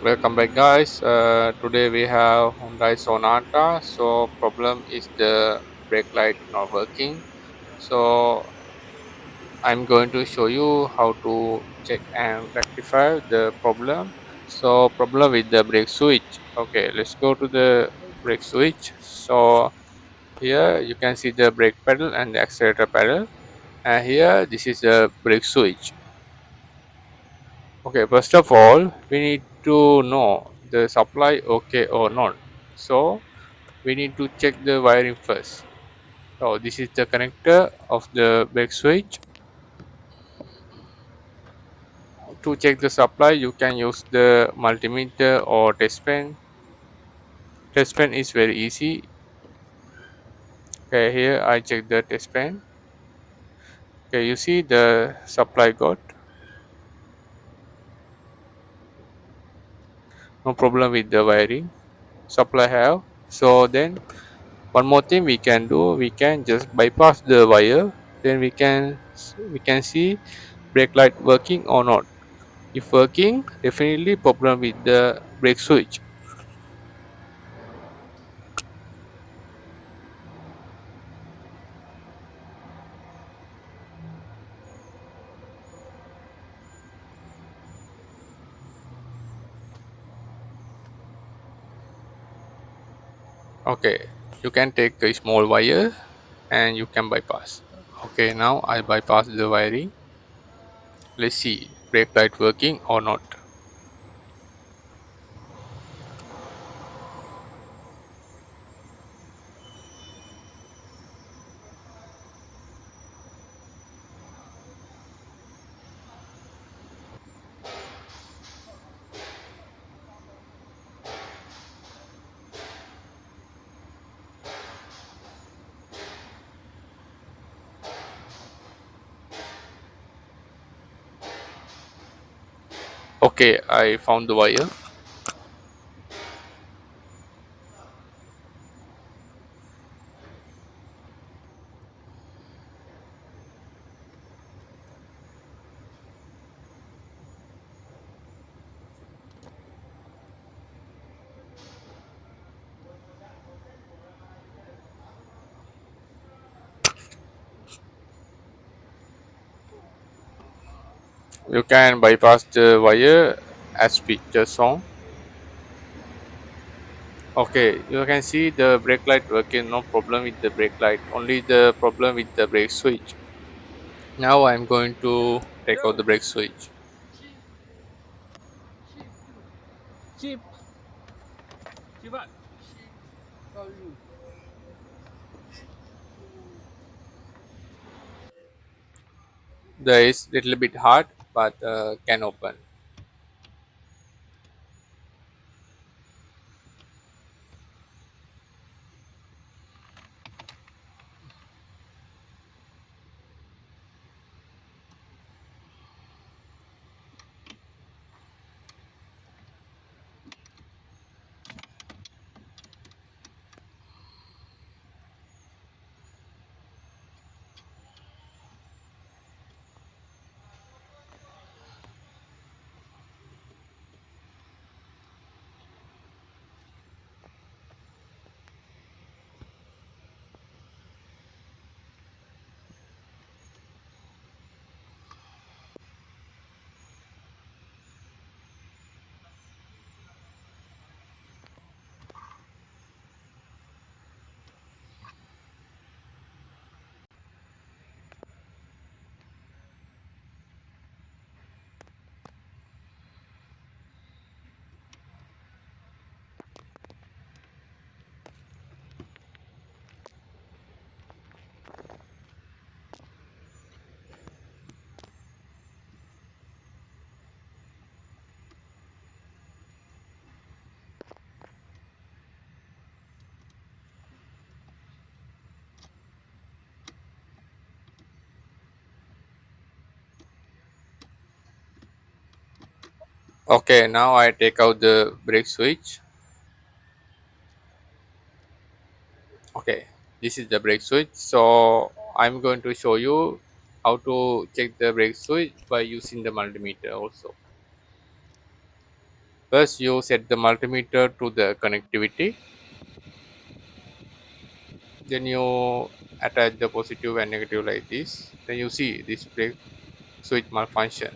Welcome back, guys. Today we have Hyundai Sonata. So problem is the brake light not working. So I'm going to show you how to check and rectify the problem. So problem with the brake switch. Okay, let's go to the brake switch. So here you can see the brake pedal and the accelerator pedal. And here this is the brake switch. Okay, first of all, we need to know the supply okay or not. So we need to check the wiring first. So this is the connector of the brake switch. To check the supply, you can use the multimeter or test pen. Test pen is very easy. Okay, here I check the test pen. Okay, you see the supply got no problem with the wiring. Supply have. So then one more thing we can do, we can just bypass the wire. Then we can see brake light working or not. If working, definitely problem with the brake switch. Okay, you can take a small wire and you can bypass. Okay, now I bypass the wiring. Let's see brake light working or not. Okay, I found the wire. You can bypass the wire as picture shown. Okay, you can see the brake light working, no problem with the brake light, only the problem with the brake switch. Now I'm going to take out the brake switch. Chip, chip, There is little bit hard, but can open. Okay, now I take out the brake switch. Okay, this is the brake switch. So I'm going to show you how to check the brake switch by using the multimeter also. First, you set the multimeter to the connectivity. Then you attach the positive and negative like this. Then you see this brake switch malfunction.